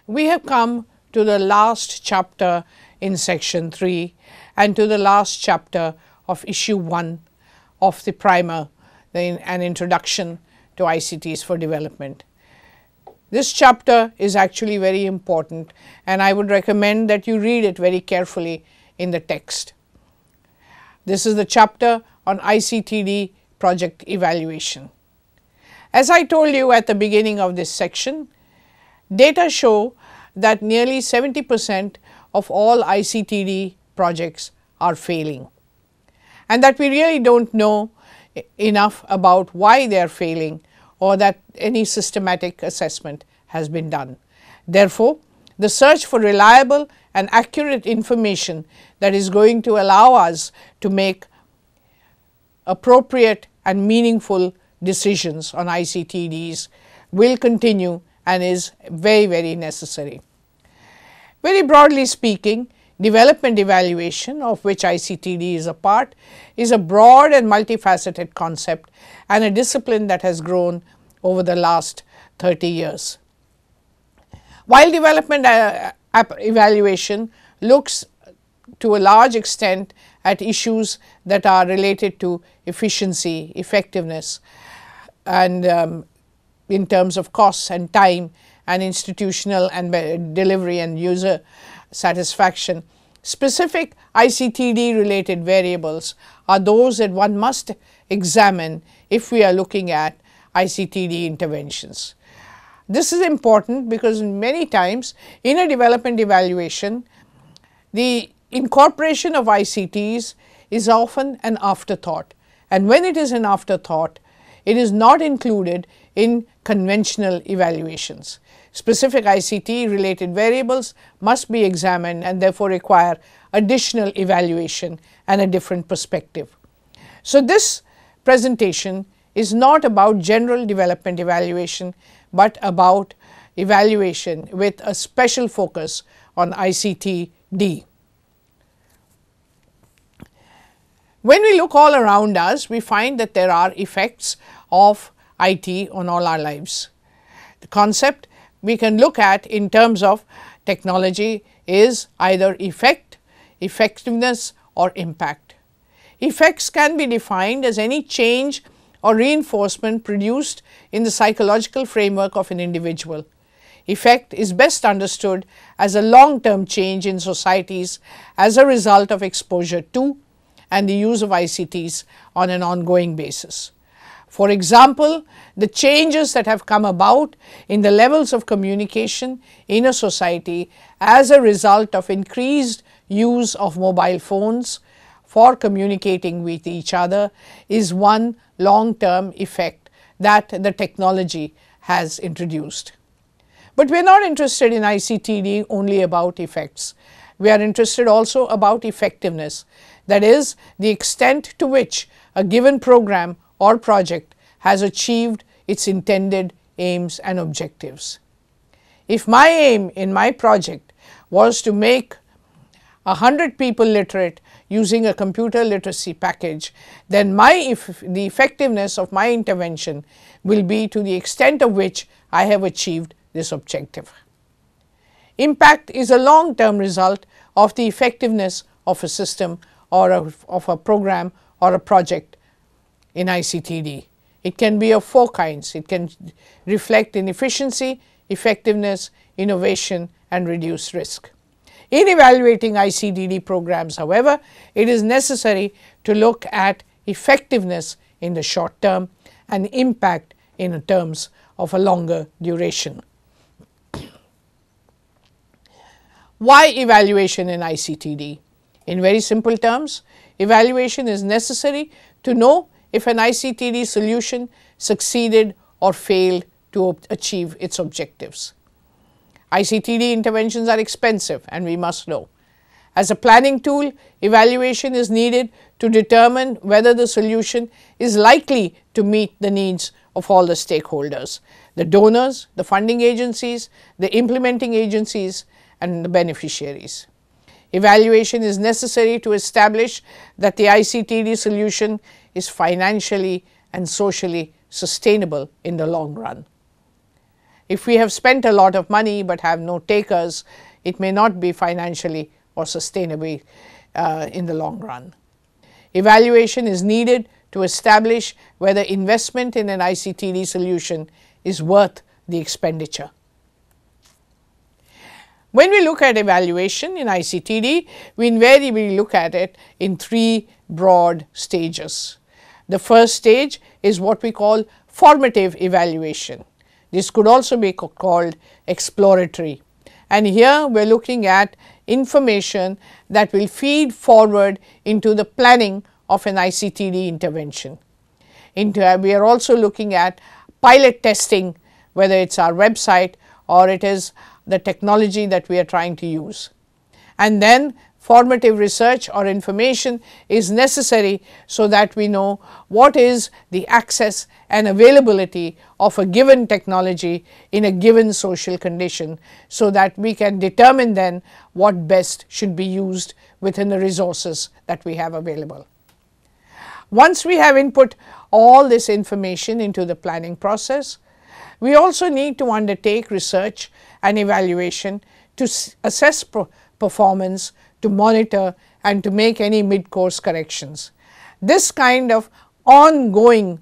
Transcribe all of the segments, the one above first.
We have come to the last chapter in section 3 and to the last chapter of issue 1 of the primer, an introduction to ICTs for development. This chapter is actually very important, and I would recommend that you read it very carefully in the text. This is the chapter on ICTD project evaluation. As I told you at the beginning of this section, data show that nearly 70% of all ICTD projects are failing, and that we really don't know enough about why they are failing or that any systematic assessment has been done. Therefore, the search for reliable and accurate information that is going to allow us to make appropriate and meaningful decisions on ICTDs will continue and is very, very necessary. Very broadly speaking, development evaluation, of which ICTD is a part, is a broad and multifaceted concept and a discipline that has grown over the last 30 years. While development evaluation looks to a large extent at issues that are related to efficiency, effectiveness, and in terms of costs and time and institutional and delivery and user satisfaction, specific ICTD related variables are those that one must examine if we are looking at ICTD interventions. This is important because many times in a development evaluation, the incorporation of ICTs is often an afterthought, and when it is an afterthought, it is not included in conventional evaluations. Specific ICT related variables must be examined and therefore require additional evaluation and a different perspective. So, this presentation is not about general development evaluation, but about evaluation with a special focus on ICTD. When we look all around us, we find that there are effects of IT on all our lives. The concept we can look at in terms of technology is either effect, effectiveness, or impact. Effects can be defined as any change or reinforcement produced in the psychological framework of an individual. Effect is best understood as a long-term change in societies as a result of exposure to and the use of ICTs on an ongoing basis. For example, the changes that have come about in the levels of communication in a society as a result of increased use of mobile phones for communicating with each other is one long-term effect that the technology has introduced. But we are not interested in ICTD only about effects. We are interested also about effectiveness, that is, the extent to which a given program or project has achieved its intended aims and objectives. If my aim in my project was to make 100 people literate using a computer literacy package, then the effectiveness of my intervention will be to the extent of which I have achieved this objective. Impact is a long-term result of the effectiveness of a system or of a program or a project in ICTD. It can be of 4 kinds. It can reflect in efficiency, effectiveness, innovation, and reduce risk. In evaluating ICTD programs, however, it is necessary to look at effectiveness in the short term and impact in terms of a longer duration. Why evaluation in ICTD? In very simple terms, evaluation is necessary to know if an ICTD solution succeeded or failed to achieve its objectives. ICTD interventions are expensive, and we must know. As a planning tool, evaluation is needed to determine whether the solution is likely to meet the needs of all the stakeholders, the donors, the funding agencies, the implementing agencies, and the beneficiaries. Evaluation is necessary to establish that the ICTD solution is financially and socially sustainable in the long run. If we have spent a lot of money but have no takers, it may not be financially or sustainable in the long run. Evaluation is needed to establish whether investment in an ICTD solution is worth the expenditure. When we look at evaluation in ICTD, we invariably look at it in three broad stages. The first stage is what we call formative evaluation. This could also be called exploratory, and here we are looking at information that will feed forward into the planning of an ICTD intervention. We are also looking at pilot testing, whether it is our website or it is the technology that we are trying to use. And then formative research or information is necessary so that we know what is the access and availability of a given technology in a given social condition, so that we can determine then what best should be used within the resources that we have available. Once we have input all this information into the planning process, we also need to undertake research and evaluation to assess performance, to monitor and to make any mid-course corrections. This kind of ongoing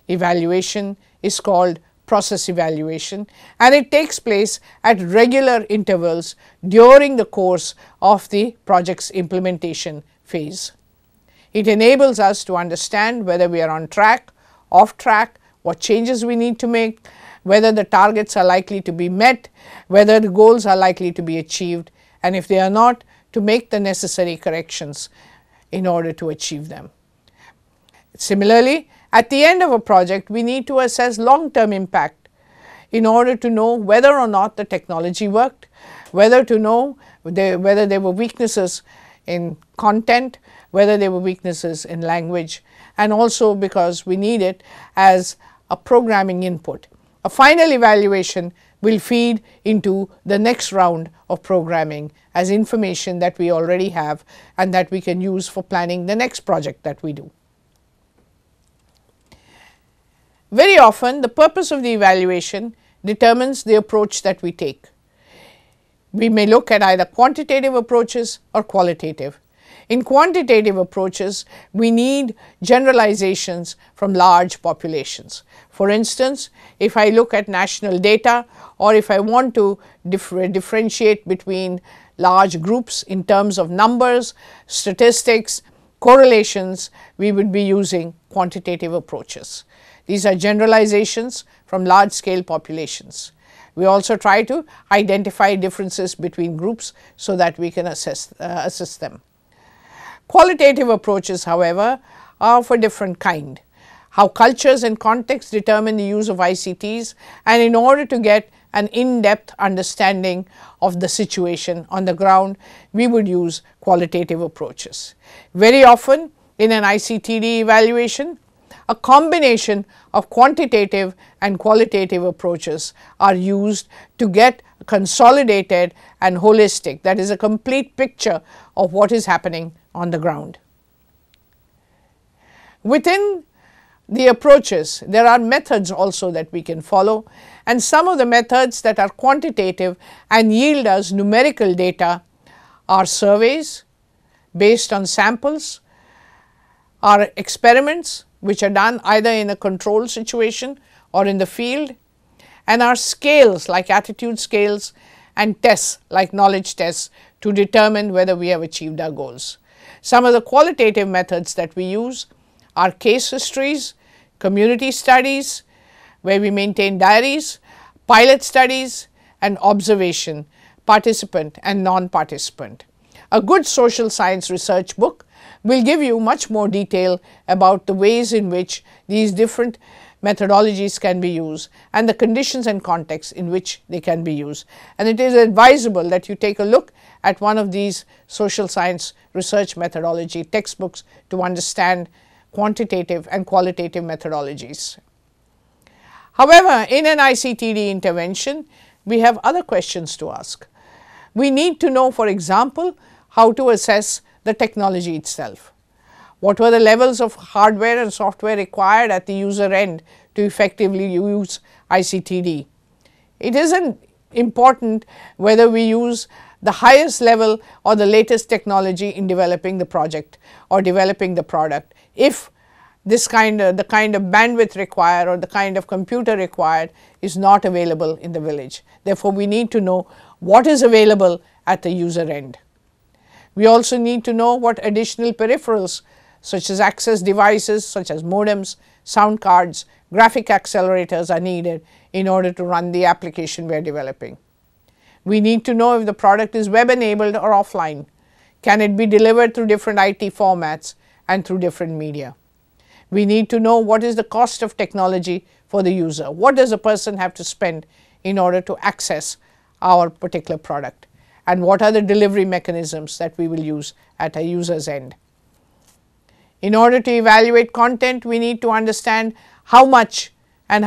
evaluation is called process evaluation, and it takes place at regular intervals during the course of the project's implementation phase. It enables us to understand whether we are on track, off track, what changes we need to make, whether the targets are likely to be met, whether the goals are likely to be achieved, and if they are not, to make the necessary corrections in order to achieve them. Similarly, at the end of a project, we need to assess long-term impact in order to know whether or not the technology worked, whether to know whether there were weaknesses in content, whether there were weaknesses in language, and also because we need it as a programming input. A final evaluation will feed into the next round of programming as information that we already have and that we can use for planning the next project that we do. Very often, the purpose of the evaluation determines the approach that we take. We may look at either quantitative approaches or qualitative. In quantitative approaches, we need generalizations from large populations. For instance, if I look at national data, or if I want to differentiate between large groups in terms of numbers, statistics, correlations, we would be using quantitative approaches. These are generalizations from large scale populations. We also try to identify differences between groups so that we can assess them. Qualitative approaches, however, are of a different kind. How cultures and contexts determine the use of ICTs, and in order to get an in-depth understanding of the situation on the ground, we would use qualitative approaches. Very often in an ICTD evaluation, a combination of quantitative and qualitative approaches are used to get consolidated and holistic, that is, a complete picture of what is happening on the ground. Within the approaches, there are methods also that we can follow, and some of the methods that are quantitative and yield us numerical data are surveys based on samples, are experiments which are done either in a control situation or in the field, and are scales like attitude scales and tests like knowledge tests to determine whether we have achieved our goals. Some of the qualitative methods that we use are case histories, community studies where we maintain diaries, pilot studies, and observation, participant and non-participant. A good social science research book will give you much more detail about the ways in which these different methodologies can be used and the conditions and contexts in which they can be used. And it is advisable that you take a look at one of these social science research methodology textbooks to understand quantitative and qualitative methodologies. However, in an ICTD intervention, we have other questions to ask. We need to know, for example, how to assess the technology itself. What were the levels of hardware and software required at the user end to effectively use ICTD? It isn't important whether we use the highest level or the latest technology in developing the project or developing the product, if the kind of bandwidth required or the kind of computer required is not available in the village. Therefore, we need to know what is available at the user end. We also need to know what additional peripherals such as access devices such as modems, sound cards, graphic accelerators are needed in order to run the application we are developing. We need to know if the product is web enabled or offline. Can it be delivered through different IT formats and through different media? We need to know what is the cost of technology for the user. What does a person have to spend in order to access our particular product? And what are the delivery mechanisms that we will use at a user's end? In order to evaluate content, we need to understand how much and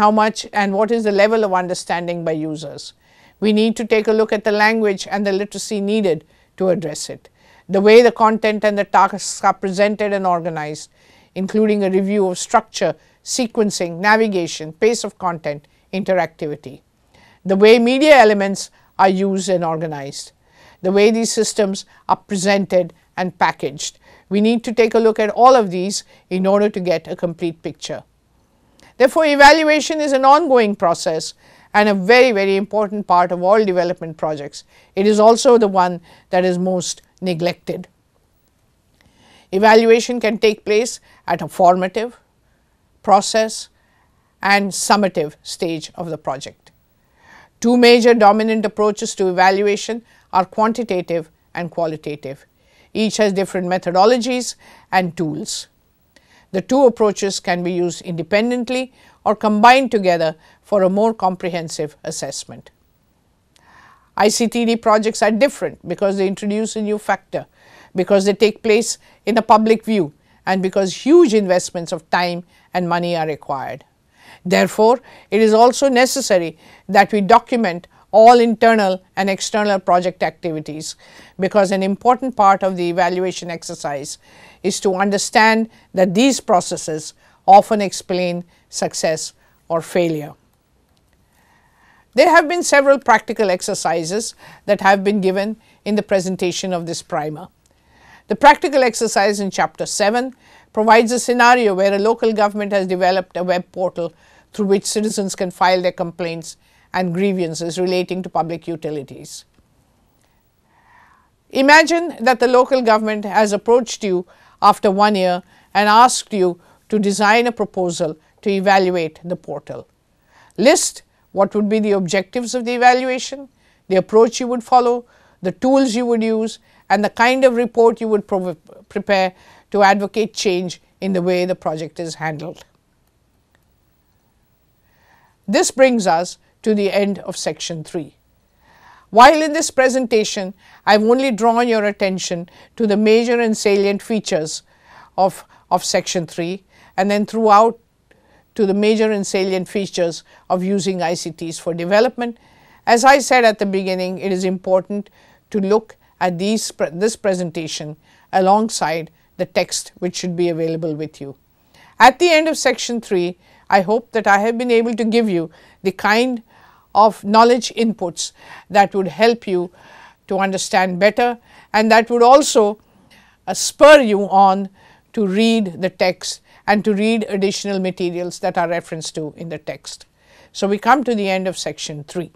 what is the level of understanding by users. We need to take a look at the language and the literacy needed to address it, the way the content and the tasks are presented and organized, including a review of structure, sequencing, navigation, pace of content, interactivity, the way media elements are used and organized, the way these systems are presented and packaged. We need to take a look at all of these in order to get a complete picture. Therefore, evaluation is an ongoing process and a very, very important part of all development projects. It is also the one that is most neglected. Evaluation can take place at a formative, process and summative stage of the project. Two major dominant approaches to evaluation are quantitative and qualitative. Each has different methodologies and tools. The two approaches can be used independently or combined together for a more comprehensive assessment. ICTD projects are different because they introduce a new factor, because they take place in a public view, and because huge investments of time and money are required. Therefore, it is also necessary that we document all internal and external project activities, because an important part of the evaluation exercise is to understand that these processes often explain success or failure. There have been several practical exercises that have been given in the presentation of this primer. The practical exercise in Chapter 7 provides a scenario where a local government has developed a web portal through which citizens can file their complaints and grievances relating to public utilities. Imagine that the local government has approached you after 1 year and asked you to design a proposal to evaluate the portal. List what would be the objectives of the evaluation, the approach you would follow, the tools you would use, and the kind of report you would prepare to advocate change in the way the project is handled. This brings us to the end of section 3. While in this presentation, I have only drawn your attention to the major and salient features of section 3, and then throughout to the major and salient features of using ICTs for development. As I said at the beginning, it is important to look at this presentation alongside the text which should be available with you. At the end of section 3, I hope that I have been able to give you the kind of knowledge inputs that would help you to understand better, and that would also spur you on to read the text and to read additional materials that are referenced to in the text. So, we come to the end of section 3.